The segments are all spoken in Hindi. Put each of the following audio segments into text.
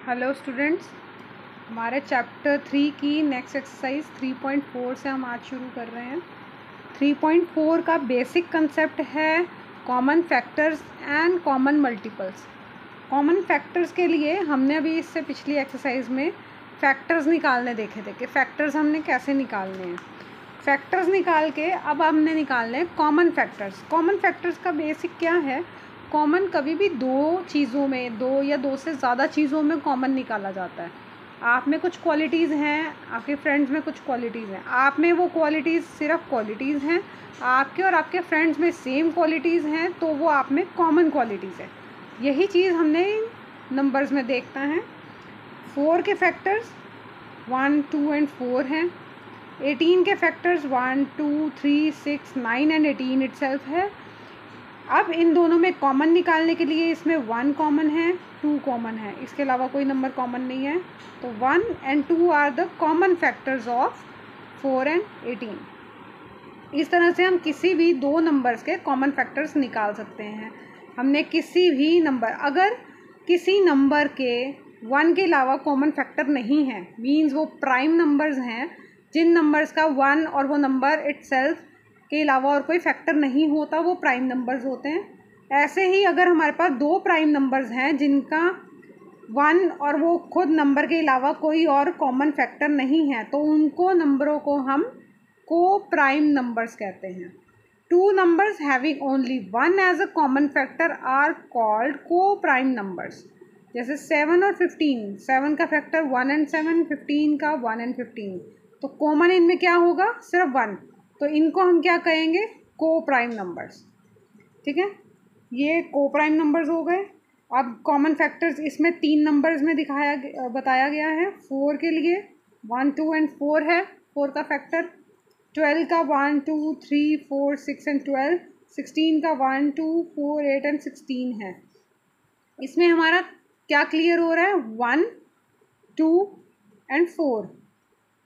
हेलो स्टूडेंट्स, हमारे चैप्टर 3 की नेक्स्ट एक्सरसाइज 3.4 से हम आज शुरू कर रहे हैं। 3.4 का बेसिक कंसेप्ट है common factors and common multiples. Common factors के लिए हमने अभी इससे पिछली एक्सरसाइज में फैक्टर्स निकालने देखे थे कि फैक्टर्स हमने कैसे निकालने हैं। फैक्टर्स निकाल के अब हमने निकालने हैं कॉमन फैक्टर्स। कॉमन फैक्टर्स का बेसिक क्या है? कॉमन कभी भी दो चीज़ों में, दो या दो से ज़्यादा चीज़ों में कॉमन निकाला जाता है। आप में कुछ क्वालिटीज़ हैं, आपके फ्रेंड्स में कुछ क्वालिटीज़ हैं, आप में वो क्वालिटीज़ सिर्फ क्वालिटीज़ हैं, आपके और आपके फ्रेंड्स में सेम क्वालिटीज़ हैं, तो वो आप में कॉमन क्वालिटीज़ है। यही चीज़ हमने नंबर्स में देखता है। 4 के फैक्टर्स 1, 2 एंड 4 हैं। 18 के फैक्टर्स 1, 2, 3, 6, 9 एंड 18 इटसेल्फ है। अब इन दोनों में कॉमन निकालने के लिए इसमें 1 कॉमन है, 2 कॉमन है, इसके अलावा कोई नंबर कॉमन नहीं है। तो 1 and 2 are the common factors of 4 and 18। इस तरह से हम किसी भी दो नंबर्स के कॉमन फैक्टर्स निकाल सकते हैं। हमने किसी भी नंबर, अगर किसी नंबर के 1 के अलावा कॉमन फैक्टर नहीं है, मीन्स वो प्राइम नंबर्स हैं, जिन नंबर्स का 1 और वो नंबर इटसेल्फ के अलावा और कोई फैक्टर नहीं होता, वो प्राइम नंबर्स होते हैं। ऐसे ही अगर हमारे पास दो प्राइम नंबर्स हैं जिनका 1 और वो खुद नंबर के अलावा कोई और कॉमन फैक्टर नहीं है, तो उनको नंबरों को हम को प्राइम नंबर्स कहते हैं। 2 numbers having only 1 as a common factor are called coprime numbers. जैसे 7 और 15, 7 का फैक्टर 1 एंड 7, 15 का 1 एंड 15, तो कॉमन इनमें क्या होगा? सिर्फ 1, तो इनको हम क्या कहेंगे? को प्राइम नंबर्स। ठीक है, ये को प्राइम नंबर्स हो गए। अब कॉमन फैक्टर्स इसमें 3 नंबर्स में बताया गया है। 4 के लिए 1, 2 एंड 4 है 4 का फैक्टर। 12 का 1, 2, 3, 4, 6 एंड 12। 16 का 1, 2, 4, 8 एंड 16 है। इसमें हमारा क्या क्लियर हो रहा है? 1, 2 एंड 4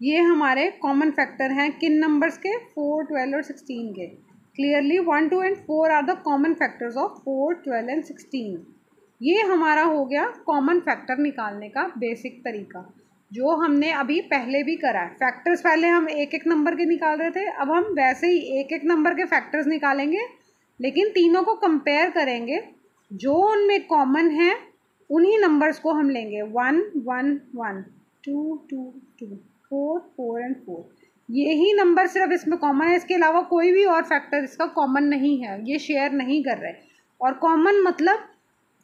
ये हमारे कॉमन फैक्टर हैं। किन नंबर्स के? 4, 12 और 16 के। Clearly 1, 2 and 4 are the common factors of 4, 12 and 16। ये हमारा हो गया कॉमन फैक्टर निकालने का बेसिक तरीका, जो हमने अभी पहले भी करा है। फैक्टर्स पहले हम एक एक नंबर के निकाल रहे थे, अब हम वैसे ही एक एक नंबर के फैक्टर्स निकालेंगे, लेकिन तीनों को कंपेयर करेंगे। जो उनमें कॉमन है उन्हीं नंबर्स को हम लेंगे। 1, 1, 1, 2, 2, 2, 4, 4 एंड 4। यही नंबर सिर्फ इसमें कॉमन है, इसके अलावा कोई भी और फैक्टर इसका कॉमन नहीं है, ये शेयर नहीं कर रहे। और कॉमन मतलब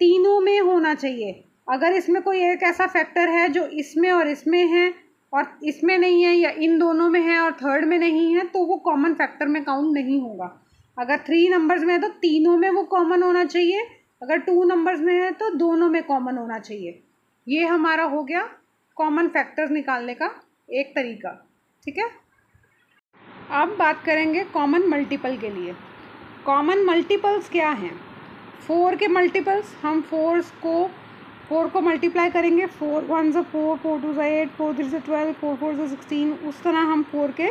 तीनों में होना चाहिए। अगर इसमें कोई एक ऐसा फैक्टर है जो इसमें और इसमें है और इसमें नहीं है, या इन दोनों में है और थर्ड में नहीं है, तो वो कॉमन फैक्टर में काउंट नहीं होगा। अगर 3 नंबर्स में है तो तीनों में वो कॉमन होना चाहिए, अगर 2 नंबर्स में है तो दोनों में कॉमन होना चाहिए। ये हमारा हो गया कॉमन फैक्टर्स निकालने का एक तरीका। ठीक है, अब बात करेंगे कॉमन मल्टीपल के लिए। कॉमन मल्टीपल्स क्या हैं? 4 के मल्टीपल्स, हम 4 को मल्टीप्लाई करेंगे। 4 1 से 4, 4 2 से 8, 4 3 से 12, 4 4 से 16। उस तरह हम 4 के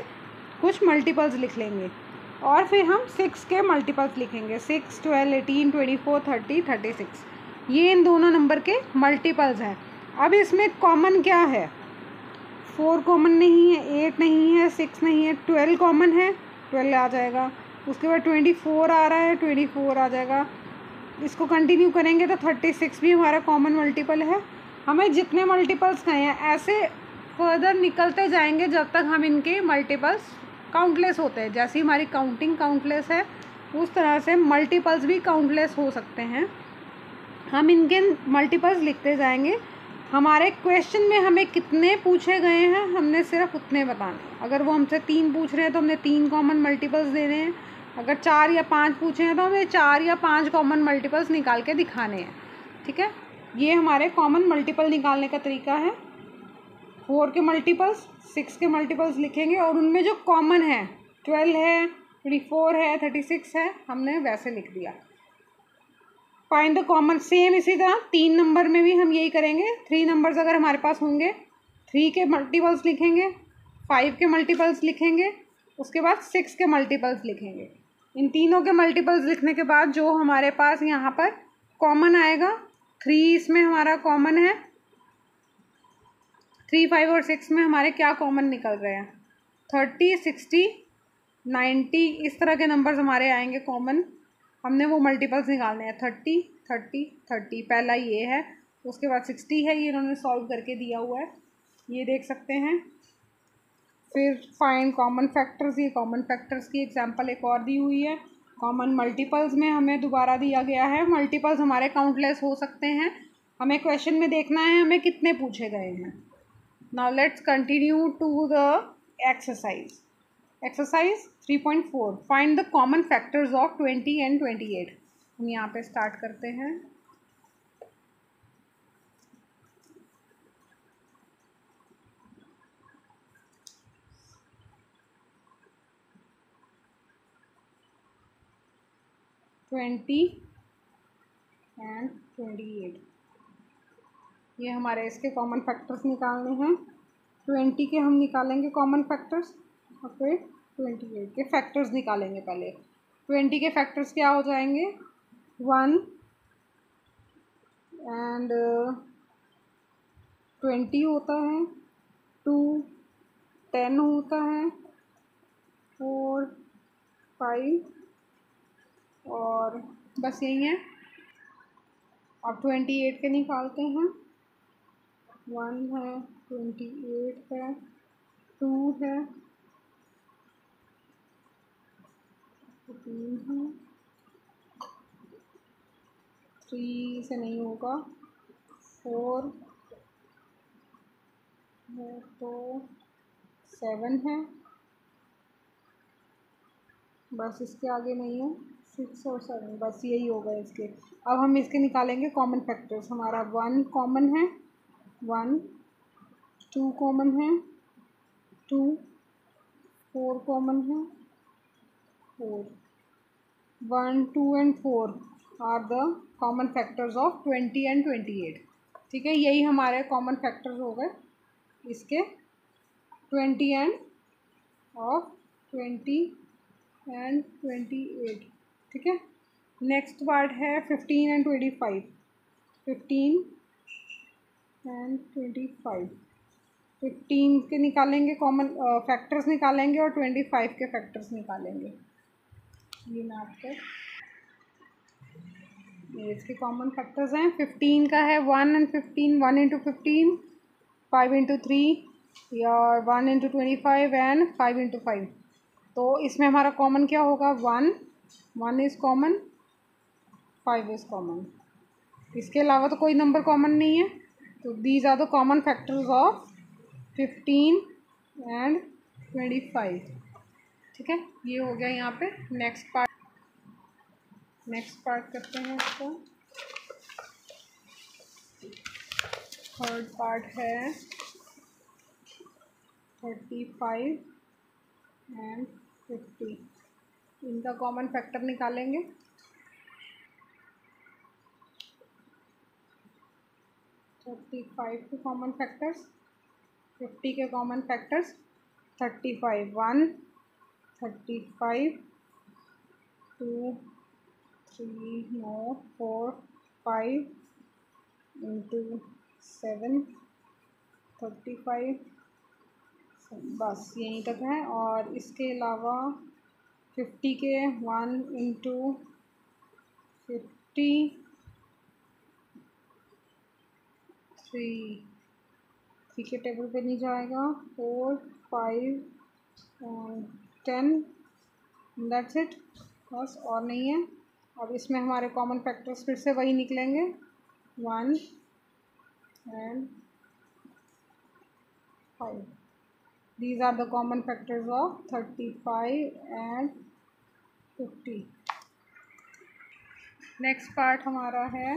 कुछ मल्टीपल्स लिख लेंगे और फिर हम 6 के मल्टीपल्स लिखेंगे। 6, 12, 18, 24, 30, 36। ये इन दोनों नंबर के मल्टीपल्स हैं। अब इसमें कॉमन क्या है? 4 कॉमन नहीं है, 8 नहीं है, 6 नहीं है, 12 कॉमन है, 12 आ जाएगा। उसके बाद 24 आ रहा है, 24 आ जाएगा। इसको कंटिन्यू करेंगे तो 36 भी हमारा कॉमन मल्टीपल है। हमें जितने मल्टीपल्स कहे हैं ऐसे फर्दर निकलते जाएंगे जब तक हम इनके मल्टीपल्स काउंटलेस होते हैं। जैसी हमारी काउंटिंग काउंटलेस है, उस तरह से मल्टीपल्स भी काउंटलेस हो सकते हैं। हम इनके मल्टीपल्स लिखते जाएंगे। हमारे क्वेश्चन में हमें कितने पूछे गए हैं, हमने सिर्फ उतने बताने हैं। अगर वो हमसे 3 पूछ रहे हैं तो हमने 3 कॉमन मल्टीपल्स देने हैं। अगर 4 या 5 पूछे हैं तो हमें 4 या 5 कॉमन मल्टीपल्स निकाल के दिखाने हैं। ठीक है, ये हमारे कॉमन मल्टीपल निकालने का तरीका है। 4 के मल्टीपल्स, 6 के मल्टीपल्स लिखेंगे और उनमें जो कॉमन है 12 है, 24 है, 36 है, हमने वैसे लिख दिया। फाइंड द कॉमन, सेम इसी तरह 3 नंबर में भी हम यही करेंगे। 3 नंबर्स अगर हमारे पास होंगे, 3 के मल्टीपल्स लिखेंगे, 5 के मल्टीपल्स लिखेंगे, उसके बाद 6 के मल्टीपल्स लिखेंगे। इन तीनों के मल्टीपल्स लिखने के बाद जो हमारे पास यहाँ पर कॉमन आएगा, 3 इसमें हमारा कॉमन है, 3, 5 और 6 में हमारे क्या कॉमन निकल रहे हैं? 30, 60, 90 इस तरह के नंबर्स हमारे आएंगे कॉमन। हमने वो मल्टीपल्स निकालने हैं। 30, 30, 30 पहला ये है, उसके बाद 60 है, ये इन्होंने सॉल्व करके दिया हुआ है, ये देख सकते हैं। फिर फाइंड कॉमन फैक्टर्स, ये कॉमन फैक्टर्स की एग्जांपल एक और दी हुई है। कॉमन मल्टीपल्स में हमें दोबारा दिया गया है, मल्टीपल्स हमारे काउंटलेस हो सकते हैं। हमें क्वेश्चन में देखना है हमें कितने पूछे गए हैं। Now let's continue to the exercise. Exercise 3.4 find the common factors of 20 and 28। हम यहाँ पे स्टार्ट करते हैं। ट्वेंटी एंड 28 ये हमारे इसके कॉमन फैक्टर्स निकालने हैं। 20 के हम निकालेंगे कॉमन फैक्टर्स और फिर 28 के फैक्टर्स निकालेंगे। पहले 20 के फैक्टर्स क्या हो जाएंगे? 1 एंड 20 होता है, 2, 10 होता है, 4, 5 और बस यही है। अब 28 के निकालते हैं। 1 है, 28 है, 2 है, 3 है, 3 से नहीं होगा, 4 है, तो 7 है, बस इसके आगे नहीं है, 6 और 7 बस यही होगा इसके। अब हम इसके निकालेंगे कॉमन फैक्टर्स। हमारा 1 कॉमन है, 1, 2 कॉमन है, 2, 4 कॉमन है, 4, 1, 2 and 4 are the common factors of 20 and 28। ठीक है, यही हमारे कॉमन फैक्टर्स हो गए इसके 20 एंड ऑफ 20 एंड 28। ठीक है, नेक्स्ट पार्ट है 15 एंड 25। 15 एंड 25, 15 के निकालेंगे कॉमन फैक्टर्स निकालेंगे और 25 के फैक्टर्स निकालेंगे। ये मैं आपको ये इसके कॉमन फैक्टर्स हैं। 15 का है 1 एंड 15, 1 इंटू 15, 5 इंटू 3 या 1 इंटू 25 एंड 5 इंटू 5। तो इसमें हमारा कॉमन क्या होगा? 1 इज़ कॉमन, 5 इज़ कॉमन। इसके अलावा तो कोई नंबर कॉमन नहीं है। तो these are the common factors of 15 and 25। ठीक है, ये हो गया यहाँ पे। नेक्स्ट पार्ट करते हैं इसका। थर्ड पार्ट है 35 एंड 50। इनका कॉमन फैक्टर निकालेंगे। 35 के कॉमन फैक्टर्स, 50 के कॉमन फैक्टर्स। 35 1, 35 2, 3 नो 4 5 इंटू 7 35, बस यहीं तक है। और इसके अलावा 50 के 1 इंटू 50, 3 के टेबल पे नहीं जाएगा, 4 5 10, दैट्स इट, बस और नहीं है। अब इसमें हमारे कॉमन फैक्टर्स फिर से वही निकलेंगे, 1 and 5। These are the common factors of 35 and 50. Next part हमारा है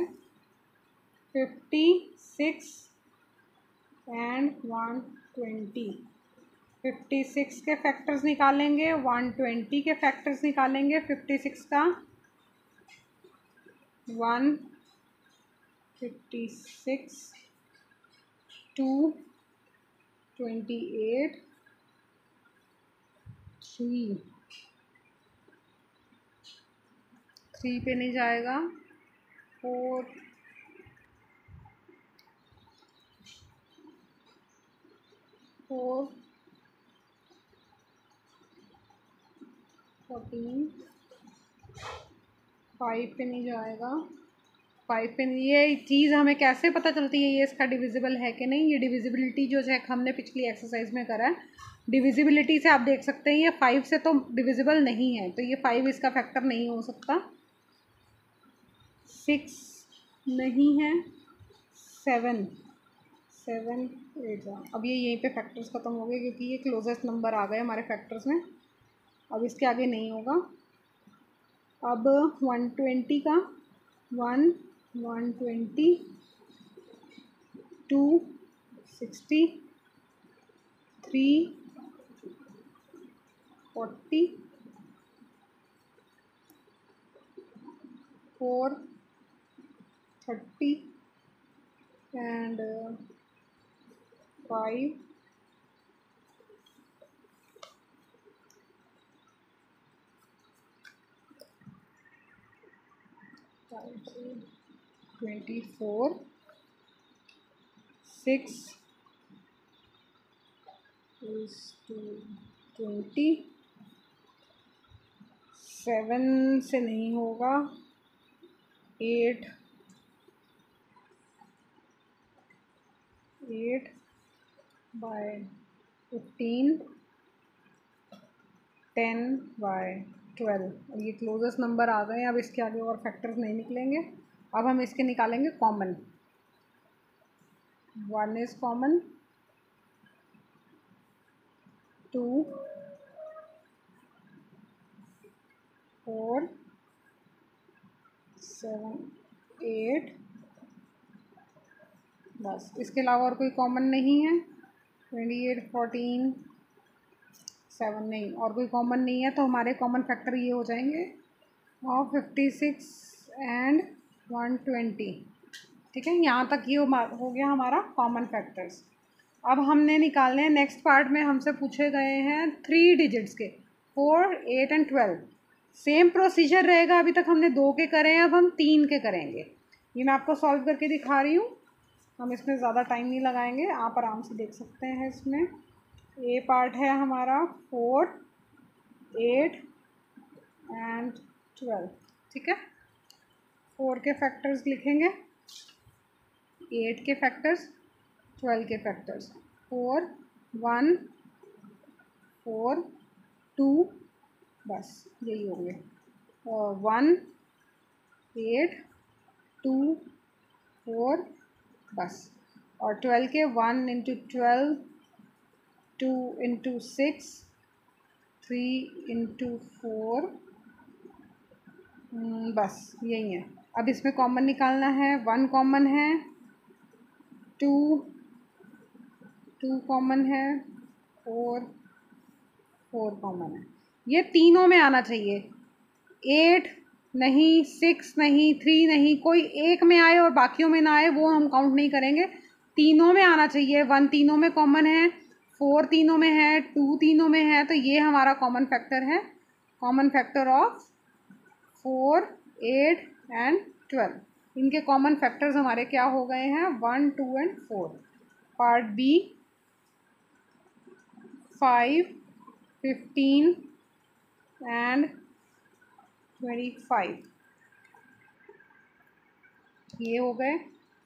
56 एंड 120। 56 के फैक्टर्स निकालेंगे, 120 के फैक्टर्स निकालेंगे। 56 का 1, 56, 2, 28, 3 पे नहीं जाएगा, 4, 4 14 5 पे नहीं जाएगा, 5 पे नहीं। ये चीज़ हमें कैसे पता चलती है ये इसका डिविजिबल है कि नहीं? ये डिविजिबिलिटी जो है हमने पिछली एक्सरसाइज में करा है, डिविजिबिलिटी से आप देख सकते हैं ये 5 से तो डिविजिबल नहीं है, तो ये 5 इसका फैक्टर नहीं हो सकता। 6 नहीं है, 7 8। अब ये यहीं पे फैक्टर्स ख़त्म हो गए क्योंकि ये क्लोजेस्ट नंबर आ गए हमारे फैक्टर्स में, अब इसके आगे नहीं होगा। अब 120 का 1 120 2 60 3 40 4 30 and 5 24 6 is to 20 7 से नहीं होगा, 8 by 15 10 by 12। अब ये क्लोजेस्ट नंबर आ गए हैं, अब इसके आगे और फैक्टर्स नहीं निकलेंगे। अब हम इसके निकालेंगे कॉमन। 1 इज़ कॉमन, 2 4 7 8, बस इसके अलावा और कोई कॉमन नहीं है। 28 14 7 नहीं, और कोई कॉमन नहीं है, तो हमारे कॉमन फैक्टर ये हो जाएंगे और 56 एंड 120। ठीक है, यहाँ तक ये हो गया हमारा कॉमन फैक्टर्स। अब हमने निकालने हैं नेक्स्ट पार्ट में, हमसे पूछे गए हैं 3 डिजिट्स के 4 8 एंड 12। सेम प्रोसीजर रहेगा, अभी तक हमने 2 के करे हैं, अब हम 3 के करेंगे। ये मैं आपको सॉल्व करके दिखा रही हूँ, हम इसमें ज़्यादा टाइम नहीं लगाएंगे, आप आराम से देख सकते हैं। इसमें ए पार्ट है हमारा 4 8 एंड 12। ठीक है, 4 के फैक्टर्स लिखेंगे, 8 के फैक्टर्स, 12 के फैक्टर्स। 4 1 4 2, बस यही होंगे। 1 8 2 4, बस। और 12 के 1 इंटू 12 2 इंटू 6 3 इंटू 4, बस यही है। अब इसमें कॉमन निकालना है। 1 कॉमन है, 2 कॉमन है, 4 कॉमन है। ये तीनों में आना चाहिए, 8 नहीं, 6 नहीं, 3 नहीं, कोई एक में आए और बाकियों में ना आए वो हम काउंट नहीं करेंगे, तीनों में आना चाहिए। 1 तीनों में कॉमन है, 4 तीनों में है, 2 तीनों में है, तो ये हमारा कॉमन फैक्टर है। कॉमन फैक्टर ऑफ 4 8 एंड 12, इनके कॉमन फैक्टर्स हमारे क्या हो गए हैं? 1 2 एंड 4। पार्ट बी 5 15 एंड 25, ये हो गए।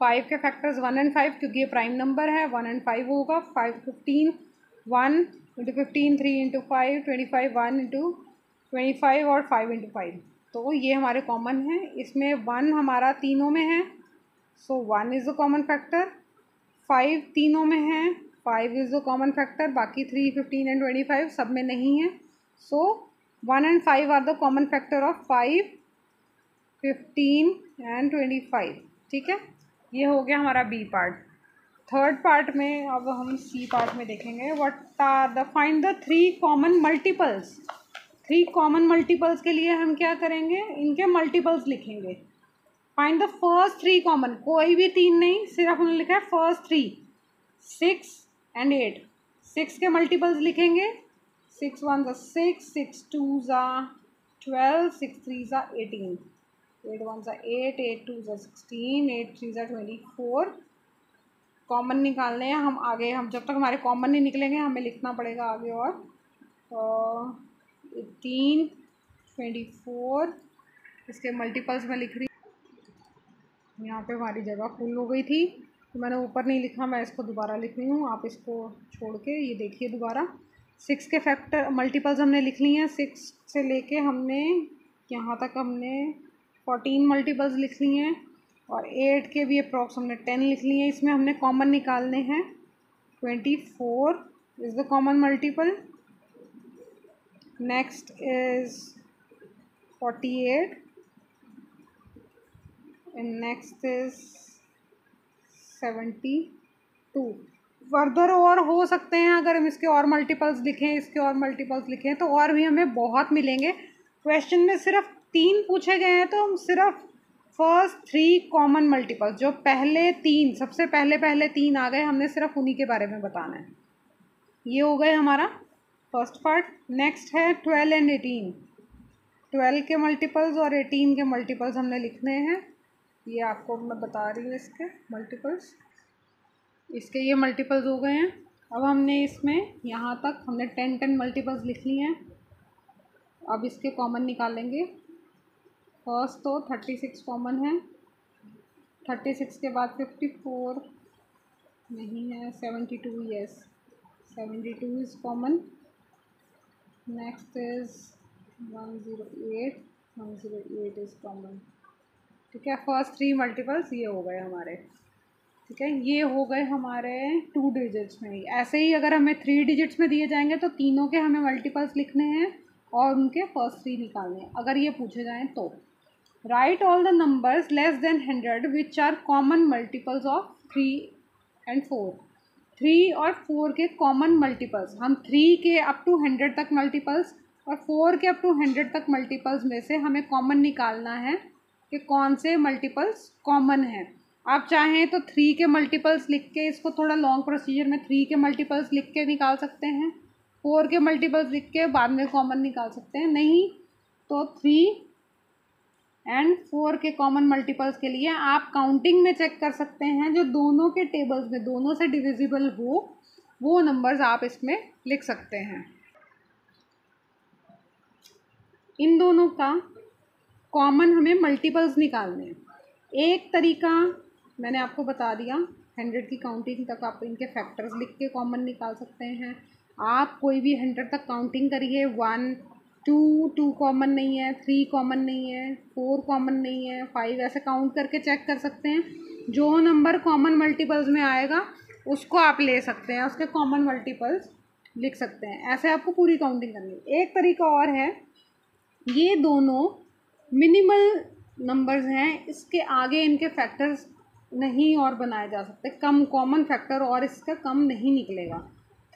5 के फैक्टर्स 1 एंड 5, क्योंकि ये प्राइम नंबर है, 1 एंड 5 होगा। 5 15 1 इंटू 15 3 इंटू 5 25, 1 इंटू 25 और 5 इंटू 5, तो ये हमारे कॉमन है। इसमें 1 हमारा तीनों में है, so 1 is the common factor. 5 तीनों में है, 5 इज़ द कॉमन फैक्टर। बाकी 3 15 एंड 25 सब में नहीं है, so 1 and 5 are the common factor of 5 15 and 25। ठीक है, ये हो गया हमारा बी पार्ट। थर्ड पार्ट में अब हम सी पार्ट में देखेंगे। What are the find the 3 common multiples. 3 common multiples के लिए हम क्या करेंगे? इनके मल्टीपल्स लिखेंगे। फाइंड द फर्स्ट 3 कॉमन, कोई भी 3 नहीं, सिर्फ हमने लिखा है फर्स्ट 3, 6 एंड 8। 6 के मल्टीपल्स लिखेंगे। 6 1 ज़ा 6, 6 2 ज़ा 12, 6 3 ज़ा 18, 8 1 ज़ा 8, 8 2 ज़ा 16, 8 3 ज़ा 24, कॉमन निकालने हैं हम आगे। हम जब तक हमारे कॉमन नहीं निकलेंगे हमें लिखना पड़ेगा आगे। और 18, 24 इसके मल्टीपल्स में लिख रही। यहाँ पे हमारी जगह फुल हो गई थी तो मैंने ऊपर नहीं लिखा, मैं इसको दोबारा लिख रही हूँ। आप इसको छोड़ के ये देखिए दोबारा। 6 के फैक्टर मल्टीपल्स हमने लिख ली हैं। 6 से लेके हमने यहाँ तक हमने 14 मल्टीपल्स लिख ली हैं और 8 के भी अप्रॉक्स हमने 10 लिख लिए हैं। इसमें हमने कॉमन निकालने हैं। 24 is the common multiple. Next is 48 and next is 72। Further और हो सकते हैं, अगर हम इसके और मल्टीपल्स लिखें, इसके और मल्टीपल्स लिखें तो और भी हमें बहुत मिलेंगे। क्वेश्चन में सिर्फ 3 पूछे गए हैं तो हम सिर्फ फर्स्ट 3 कॉमन मल्टीपल्स, जो पहले 3 सबसे पहले 3 आ गए, हमने सिर्फ उन्हीं के बारे में बताना है। ये हो गए हमारा फर्स्ट पार्ट। नेक्स्ट है 12 एंड 18। 12 के मल्टीपल्स और 18 के मल्टीपल्स हमने लिखने हैं। ये आपको मैं बता रही हूँ इसके मल्टीपल्स। इसके ये मल्टीपल्स हो गए हैं। अब हमने इसमें यहाँ तक हमने 10 मल्टीपल्स लिख लिए हैं। अब इसके कॉमन निकालेंगे। फर्स्ट तो 36 कॉमन है। 36 के बाद 54 नहीं है, 72 yes, 72 is common. Next is 108, 108 is common. ठीक है, फर्स्ट 3 मल्टीपल्स ये हो गए हमारे। ठीक है, ये हो गए हमारे 2 डिजिट्स में ही। ऐसे ही अगर हमें 3 डिजिट्स में दिए जाएंगे तो तीनों के हमें मल्टीपल्स लिखने हैं और उनके फर्स्ट 3 निकालने हैं, अगर ये पूछे जाएँ तो। Write all the numbers less than 100 which are common multiples of 3 and 4। 3 और 4 के कॉमन मल्टीपल्स, हम 3 के अप टू 100 तक मल्टीपल्स और 4 के अप टू 100 तक मल्टीपल्स में से हमें कॉमन निकालना है कि कौन से मल्टीपल्स कॉमन हैं। आप चाहें तो 3 के मल्टीपल्स लिख के, इसको थोड़ा लॉन्ग प्रोसीजर में 3 के मल्टीपल्स लिख के निकाल सकते हैं, 4 के मल्टीपल्स लिख के बाद में कॉमन निकाल सकते हैं। नहीं तो 3 एंड 4 के कॉमन मल्टीपल्स के लिए आप काउंटिंग में चेक कर सकते हैं, जो दोनों के टेबल्स में दोनों से डिविजिबल हो वो नंबर्स आप इसमें लिख सकते हैं। इन दोनों का कॉमन हमें मल्टीपल्स निकालने हैं। एक तरीका मैंने आपको बता दिया, 100 की काउंटिंग तक आप इनके फैक्टर्स लिख के कॉमन निकाल सकते हैं। आप कोई भी 100 तक काउंटिंग करिए, 1, 2 कॉमन नहीं है, 3 कॉमन नहीं है, 4 कॉमन नहीं है, 5, ऐसे काउंट करके चेक कर सकते हैं। जो नंबर कॉमन मल्टीपल्स में आएगा उसको आप ले सकते हैं, उसके कॉमन मल्टीपल्स लिख सकते हैं। ऐसे आपको पूरी काउंटिंग करनी है। एक तरीका और है, ये दोनों मिनिमल नंबर्स हैं, इसके आगे इनके फैक्टर्स नहीं और बनाए जा सकते, कम कॉमन फैक्टर और इसका कम नहीं निकलेगा।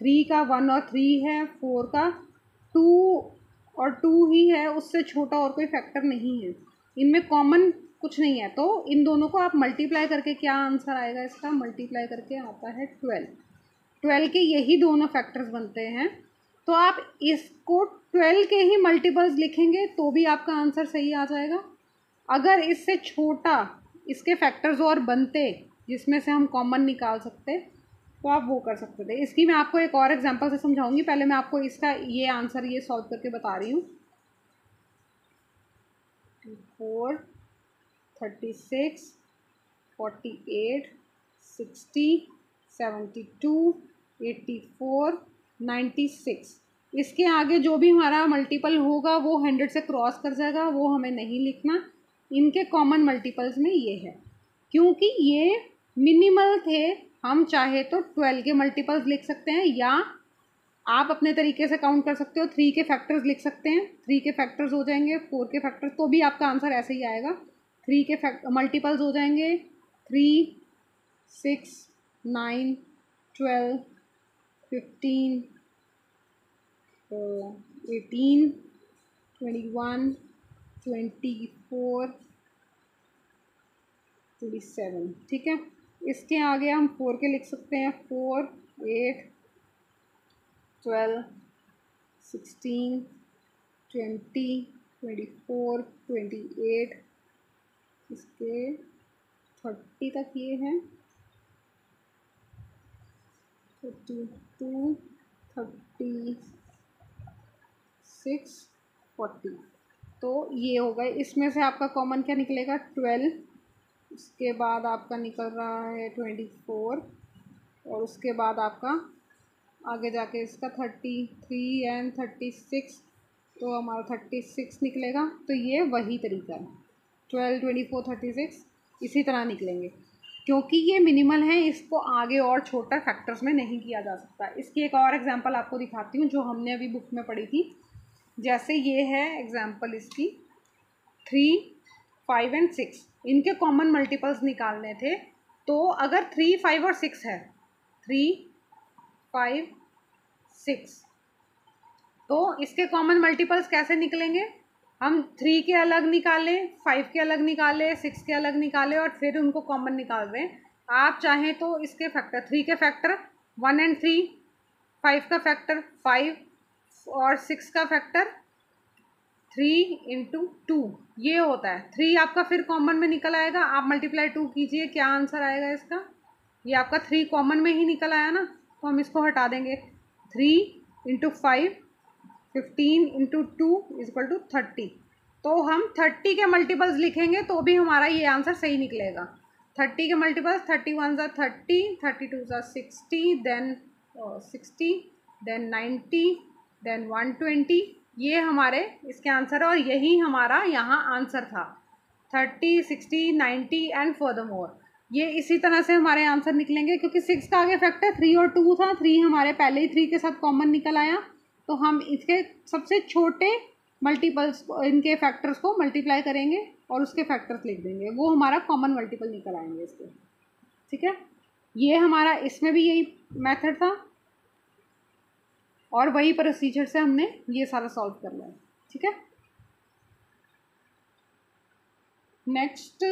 3 का 1 और 3 है, 4 का 2 और 2 ही है, उससे छोटा और कोई फैक्टर नहीं है, इनमें कॉमन कुछ नहीं है। तो इन दोनों को आप मल्टीप्लाई करके क्या आंसर आएगा इसका, मल्टीप्लाई करके आता है 12। 12 के यही दोनों फैक्टर्स बनते हैं, तो आप इसको 12 के ही मल्टीपल्स लिखेंगे तो भी आपका आंसर सही आ जाएगा। अगर इससे छोटा इसके फैक्टर्स और बनते जिसमें से हम कॉमन निकाल सकते तो आप वो कर सकते थे। इसकी मैं आपको एक और एग्जांपल से समझाऊंगी, पहले मैं आपको इसका ये आंसर ये सॉल्व करके बता रही हूँ। 4, 36, 48, 60, 72, 84, 96, इसके आगे जो भी हमारा मल्टीपल होगा वो 100 से क्रॉस कर जाएगा, वो हमें नहीं लिखना। इनके कॉमन मल्टीपल्स में ये है, क्योंकि ये मिनिमल थे। हम चाहे तो 12 के मल्टीपल्स लिख सकते हैं, या आप अपने तरीके से काउंट कर सकते हो, 3 के फैक्टर्स लिख सकते हैं, 3 के फैक्टर्स हो जाएंगे, 4 के फैक्टर्स, तो भी आपका आंसर ऐसे ही आएगा। 3 के मल्टीपल्स हो जाएंगे 3, 6, 9, 12, 15, 18, 21, 24, 27। ठीक है, इसके आगे हम 4 के लिख सकते हैं, 4, 8, 12, 16, 20, 24, 28, इसके 30 तक ये हैं, 32, 36, 40। तो ये हो गए। इसमें से आपका कॉमन क्या निकलेगा? 12। उसके बाद आपका निकल रहा है 24, और उसके बाद आपका आगे जाके इसका 33 एंड 36, तो हमारा 36 निकलेगा। तो ये वही तरीका है, 12, 24, 36 इसी तरह निकलेंगे। क्योंकि ये मिनिमल है, इसको आगे और छोटा फैक्टर्स में नहीं किया जा सकता। इसकी एक और एग्जांपल आपको दिखाती हूँ जो हमने अभी बुक में पढ़ी थी। जैसे ये है एग्जांपल इसकी, 3, 5 एंड 6, इनके कॉमन मल्टीपल्स निकालने थे। तो अगर 3, 5 और 6 है, 3, 5, 6, तो इसके कॉमन मल्टीपल्स कैसे निकलेंगे? हम 3 के अलग निकालें, 5 के अलग निकालें, 6 के अलग निकालें और फिर उनको कॉमन निकाल रहे हैं। आप चाहें तो इसके फैक्टर, 3 के फैक्टर 1 एंड 3, 5 का फैक्टर 5 और 6 का फैक्टर 3 इंटू 2 ये होता है। 3 आपका फिर कॉमन में निकल आएगा। आप मल्टीप्लाई 2 कीजिए, क्या आंसर आएगा इसका? ये आपका 3 कॉमन में ही निकल आया ना, तो हम इसको हटा देंगे। 3 इंटू 5, 15 इंटू 2 इजक्वल टू 30। तो हम 30 के मल्टीपल्स लिखेंगे तो भी हमारा ये आंसर सही निकलेगा। 30 के मल्टीपल्स 31 ज़ा 30, 32 ज़ा 60, देन 60, देन 90, देन 120। ये हमारे इसके आंसर है और यही हमारा यहाँ आंसर था। 30, 60, 90 एंड फर्दरमोर। ये इसी तरह से हमारे आंसर निकलेंगे। क्योंकि 6 का आगे फैक्टर 3 और 2 था, 3 हमारे पहले ही 3 के साथ कॉमन निकल आया, तो हम इसके सबसे छोटे मल्टीपल्स, इनके फैक्टर्स को मल्टीप्लाई करेंगे और उसके फैक्टर्स लिख देंगे, वो हमारा कॉमन मल्टीपल निकल आएंगे इसके। ठीक है, ये हमारा इसमें भी यही मेथड था और वही प्रोसीजर से हमने ये सारा सॉल्व कर लिया। ठीक है, नेक्स्ट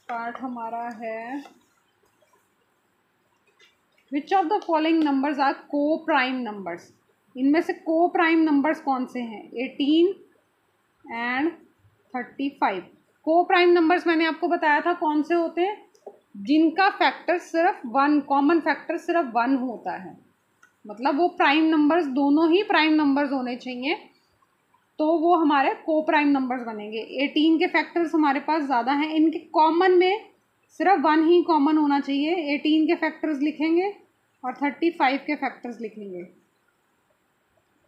पार्ट हमारा है, which of the following numbers are coprime numbers. इनमें से को प्राइम नंबर्स कौन से हैं? 18 एंड 35। को प्राइम नंबर्स मैंने आपको बताया था कौन से होते हैं, जिनका फैक्टर सिर्फ 1, कॉमन फैक्टर सिर्फ 1 होता है। मतलब वो प्राइम नंबर्स, दोनों ही प्राइम नंबर्स होने चाहिए, तो वो हमारे को प्राइम नंबर्स बनेंगे। 18 के फैक्टर्स हमारे पास ज़्यादा हैं, इनके कॉमन में सिर्फ 1 ही कॉमन होना चाहिए। 18 के फैक्टर्स लिखेंगे और 35 के फैक्टर्स लिखेंगे।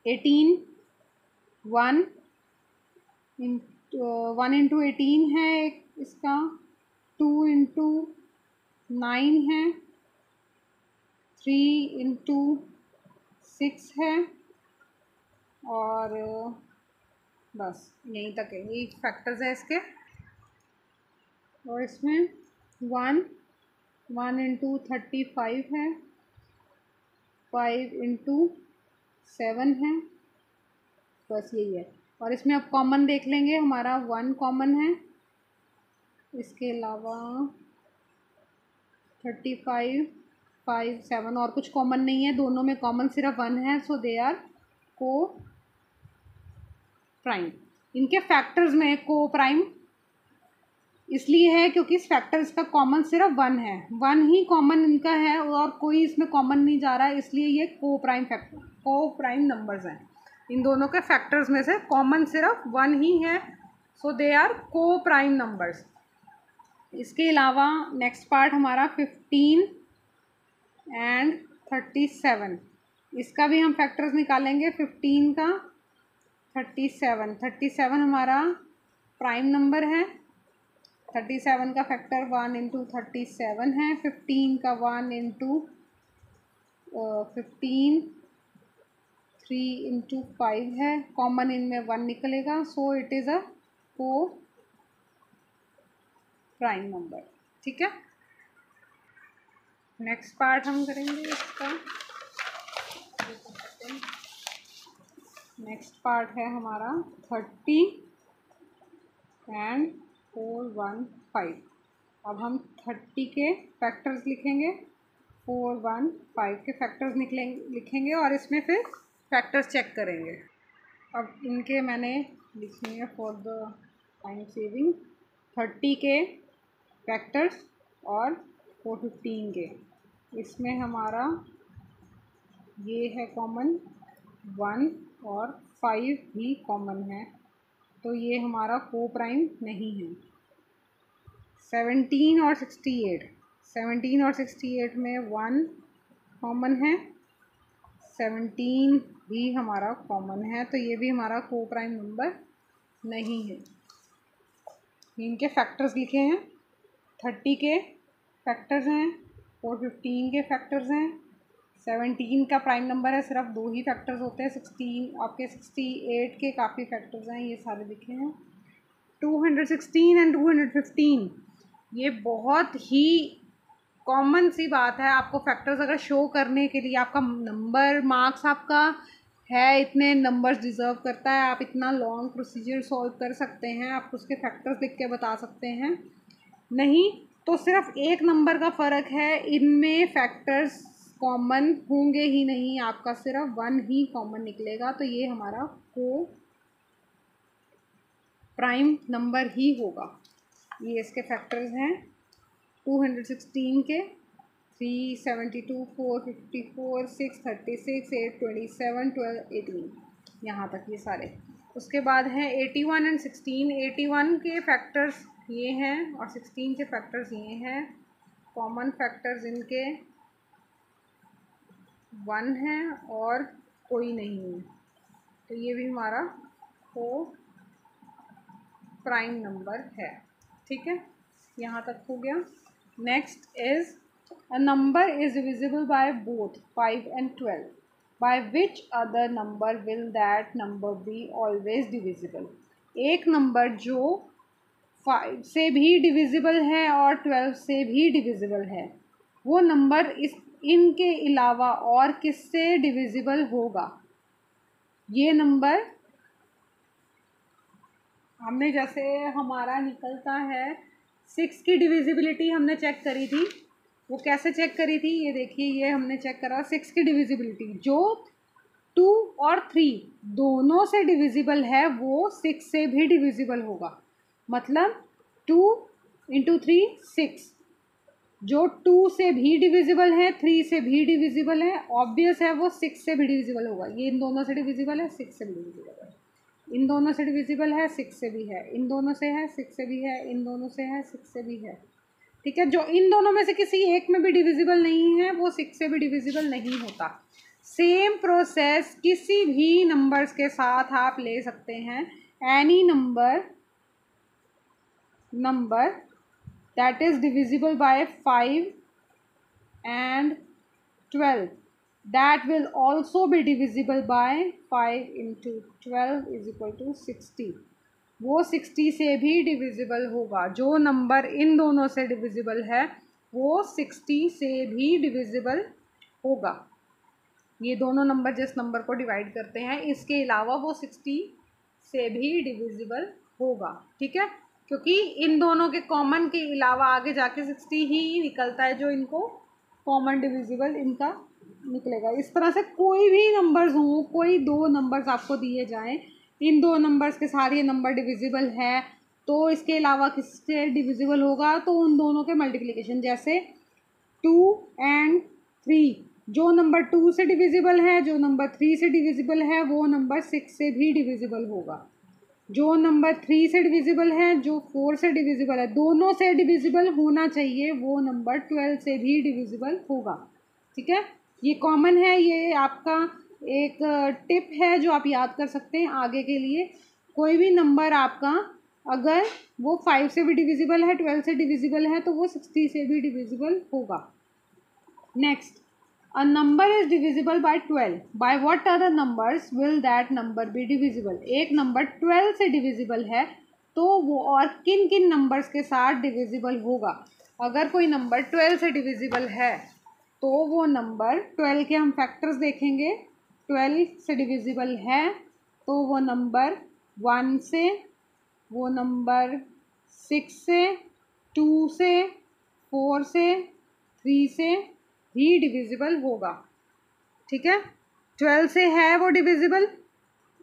18 1 इंटू 18 है इसका, 2 इंटू 9 है, 3 इंटू 6 है, और बस यहीं तक है, ये फैक्टर्स है इसके। और इसमें 1 इंटू 35 है, 5 इंटू 7 है, बस यही है। और इसमें अब कॉमन देख लेंगे, हमारा 1 कॉमन है, इसके अलावा 35, 5, 7 और कुछ कॉमन नहीं है, दोनों में कॉमन सिर्फ 1 है। सो दे आर को प्राइम। इनके फैक्टर्स में को प्राइम इसलिए है क्योंकि इस फैक्टर्स का कॉमन सिर्फ 1 है, 1 ही कॉमन इनका है और कोई इसमें कॉमन नहीं जा रहा है, इसलिए ये को प्राइम फैक्टर, को प्राइम नंबर्स हैं। इन दोनों के फैक्टर्स में से कॉमन सिर्फ 1 ही है, सो they are coprime numbers. इसके अलावा नेक्स्ट पार्ट हमारा 15 एंड 37, इसका भी हम फैक्टर्स निकालेंगे। 15 का 37 हमारा प्राइम नंबर है। 37 का फैक्टर 1 इंटू 37 है। 15 का 1 इंटू 15, 3 इंटू 5 है, कॉमन इनमें 1 निकलेगा, सो इट इज़ अ को प्राइम नंबर। ठीक है, नेक्स्ट पार्ट हम करेंगे इसका। नेक्स्ट पार्ट है हमारा 30 एंड 4, 1, 5। अब हम 30 के फैक्टर्स लिखेंगे, 4, 1, 5 के फैक्टर्स लिखेंगे और इसमें फिर फैक्टर्स चेक करेंगे। अब इनके मैंने लिखनी है फॉर द टाइम सेविंग, 30 के फैक्टर्स और 415 के। इसमें हमारा ये है कॉमन, 1 और 5 भी कॉमन है, तो ये हमारा को प्राइम नहीं है। 17 और 68, 17 और 68 में 1 कॉमन है, 17 भी हमारा कॉमन है, तो ये भी हमारा को प्राइम नंबर नहीं है। इनके फैक्टर्स लिखे हैं, 30 के फैक्टर्स हैं और 15 के फैक्टर्स हैं। 17 का प्राइम नंबर है, सिर्फ 2 ही फैक्टर्स होते हैं। 16 आपके 68 के काफ़ी फैक्टर्स हैं, ये सारे लिखे हैं। 216 एंड 215 ये बहुत ही कॉमन सी बात है। आपको फैक्टर्स अगर शो करने के लिए आपका नंबर मार्क्स आपका है, इतने नंबर्स डिज़र्व करता है, आप इतना लॉन्ग प्रोसीजर सॉल्व कर सकते हैं, आप उसके फैक्टर्स लिख के बता सकते हैं। नहीं तो सिर्फ एक नंबर का फ़र्क है, इनमें फैक्टर्स कॉमन होंगे ही नहीं, आपका सिर्फ 1 ही कॉमन निकलेगा, तो ये हमारा को प्राइम नंबर ही होगा। ये इसके फैक्टर्स हैं 216 के 372, 454, 636, 827, 12, 18, यहाँ तक ये सारे। उसके बाद है 81 एंड 16। 81 के फैक्टर्स ये हैं और 16 के फैक्टर्स ये हैं। कॉमन फैक्टर्स इनके 1 है और कोई नहीं है, तो ये भी हमारा को प्राइम नंबर है। ठीक है, यहाँ तक हो गया। Next is a number is divisible by both 5 and 12, by which other number will that number be always divisible. एक नंबर जो 5 से भी डिविजिबल है और 12 से भी डिविजिबल है, वो नंबर इनके अलावा और किससे डिविजिबल होगा। ये नंबर हमने जैसे हमारा निकलता है 6 की डिविजिबिलिटी हमने चेक करी थी, वो कैसे चेक करी थी ये देखिए। ये हमने चेक करा 6 की डिविजिबिलिटी, जो 2 और 3 दोनों से डिविजिबल है वो 6 से भी डिविजिबल होगा। मतलब 2 इंटू 3 6, जो 2 से भी डिविजिबल है 3 से भी डिविजिबल है, ऑब्वियस है वो 6 से भी डिविजिबल होगा। ये इन दोनों से डिविजिबल है, 6 से भी डिविजिबल है, इन दोनों से डिविजिबल है, 6 से भी है, इन दोनों से है, 6 से भी है, इन दोनों से है, 6 से भी है। ठीक है, जो इन दोनों में से किसी एक में भी डिविजिबल नहीं है वो 6 से भी डिविजिबल नहीं होता। सेम प्रोसेस किसी भी नंबर्स के साथ आप ले सकते हैं। Any number that is divisible by 5 and 12, that will also be divisible by 5 into 12 is equal to 60। वो 60 से भी डिविजिबल होगा। जो नंबर इन दोनों से डिविजिबल है वो 60 से भी डिविजिबल होगा। ये दोनों नंबर जिस नंबर को डिवाइड करते हैं इसके अलावा वो 60 से भी डिविजिबल होगा। ठीक है, क्योंकि इन दोनों के कॉमन के अलावा आगे जाके 60 ही निकलता है जो इनको कॉमन डिविजिबल इनका निकलेगा। इस तरह से कोई भी नंबर्स हों, कोई दो नंबर्स आपको दिए जाएं, इन दो नंबर्स के सारे नंबर डिविजिबल है तो इसके अलावा किससे डिविजिबल होगा, तो उन दोनों के मल्टीप्लिकेशन, जैसे 2 एंड 3, जो नंबर 2 से डिविजिबल है, जो नंबर 3 से डिविजिबल है, वो नंबर 6 से भी डिविजिबल होगा। जो नंबर 3 से डिविजिबल है, जो 4 से डिविजिबल है, दोनों से डिविजिबल होना चाहिए, वो नंबर 12 से भी डिविजिबल होगा। ठीक है, ये कॉमन है, ये आपका एक टिप है जो आप याद कर सकते हैं आगे के लिए। कोई भी नंबर आपका अगर वो 5 से भी डिविजिबल है, 12 से डिविजिबल है, तो वो 60 से भी डिविजिबल होगा। Next, a number is divisible by 12, by what other numbers will that number be divisible। एक नंबर 12 से डिविजिबल है तो वो और किन किन नंबर्स के साथ डिविजिबल होगा। अगर कोई नंबर 12 से डिविजिबल है तो वो नंबर 12 के हम फैक्टर्स देखेंगे। 12 से डिविजिबल है तो वो नंबर 1 से, वो नंबर 6 से, 2 से, 4 से, 3 से ही डिविजिबल होगा। ठीक है, 12 से है वो डिविजिबल,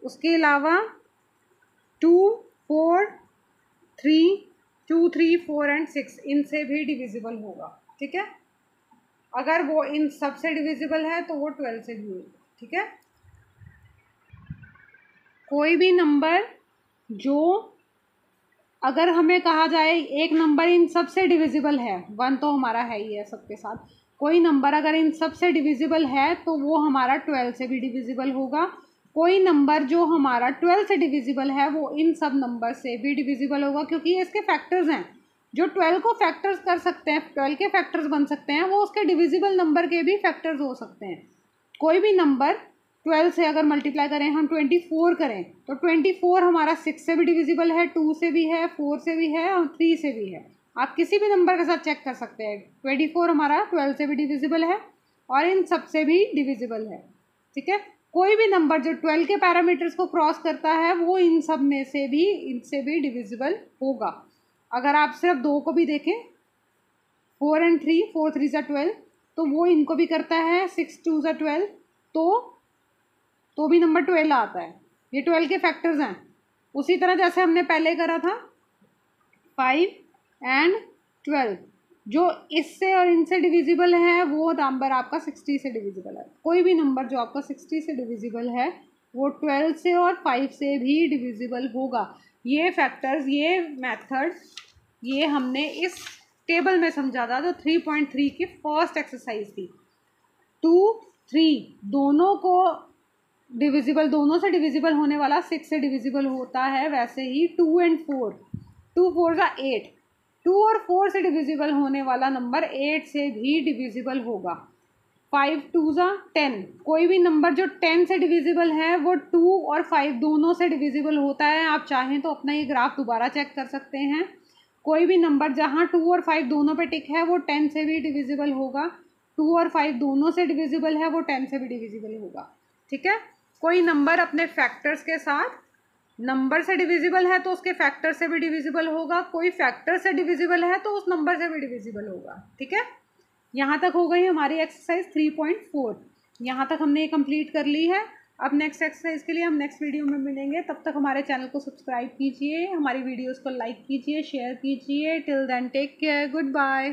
उसके अलावा 2, 4, 3, 2, 3, 4 एंड 6 इनसे भी डिविजिबल होगा। ठीक है, अगर वो इन सब से डिविजिबल है तो वो 12 से भी होगा। ठीक है, कोई भी नंबर जो अगर हमें कहा जाए एक नंबर इन सब से डिविजिबल है, 1 तो हमारा है ही है सबके साथ, कोई नंबर अगर इन सब से डिविजिबल है तो वो हमारा 12 से भी डिविजिबल होगा। कोई नंबर जो हमारा 12 से डिविजिबल है वो इन सब नंबर से भी डिविजिबल होगा, क्योंकि ये इसके फैक्टर्स हैं। जो 12 को फैक्टर्स कर सकते हैं, 12 के फैक्टर्स बन सकते हैं, वो उसके डिविजिबल नंबर के भी फैक्टर्स हो सकते हैं। कोई भी नंबर 12 से अगर मल्टीप्लाई करें, हम 24 करें तो 24 हमारा 6 से भी डिविजिबल है, 2 से भी है, 4 से भी है और 3 से भी है। आप किसी भी नंबर के साथ चेक कर सकते हैं। 24 हमारा 12 से भी डिविजिबल है और इन सब से भी डिविजिबल है। ठीक है, कोई भी नंबर जो 12 के पैरामीटर्स को क्रॉस करता है वो इन सब में से भी, इनसे भी डिविजिबल होगा। अगर आप सिर्फ 2 को भी देखें, 4 and 3, 4 3 ज़ा 12, तो वो इनको भी करता है। 6 2 ज़ा 12, तो भी नंबर 12 आता है। ये 12 के फैक्टर्स हैं। उसी तरह जैसे हमने पहले करा था 5 and 12, जो इससे और इनसे डिविजिबल है वो नंबर आपका 60 से डिविजिबल है। कोई भी नंबर जो आपका 60 से डिविजिबल है वो 12 से और 5 से भी डिविजिबल होगा। ये फैक्टर्स, ये मेथड, ये हमने इस टेबल में समझा था जो 3.3 की फर्स्ट एक्सरसाइज थी। 2 3 दोनों को डिविजिबल, दोनों से डिविजिबल होने वाला 6 से डिविजिबल होता है। वैसे ही 2 and 4, 2 4 ज़ा 8, 2 और 4 से डिविजिबल होने वाला नंबर 8 से भी डिविजिबल होगा। 5 2 ज़ा 10, कोई भी नंबर जो 10 से डिविजिबल है वो 2 और 5 दोनों से डिविजिबल होता है। आप चाहें तो अपना ये ग्राफ दोबारा चेक कर सकते हैं। कोई भी नंबर जहाँ 2 और 5 दोनों पे टिक है वो 10 से भी डिविजिबल होगा। 2 और 5 दोनों से डिविजिबल है वो 10 से भी डिविजिबल होगा। ठीक है, कोई नंबर अपने फैक्टर्स के साथ नंबर से डिविजिबल है तो उसके फैक्टर से भी डिविजिबल होगा। कोई फैक्टर से डिविजिबल है तो उस नंबर से भी डिविजिबल होगा। ठीक है, यहाँ तक हो गई हमारी एक्सरसाइज 3.4। यहाँ तक हमने ये कंप्लीट कर ली है। अब नेक्स्ट एक्सरसाइज के लिए हम नेक्स्ट वीडियो में मिलेंगे। तब तक हमारे चैनल को सब्सक्राइब कीजिए, हमारी वीडियोस को लाइक कीजिए, शेयर कीजिए। Till then take care, good bye.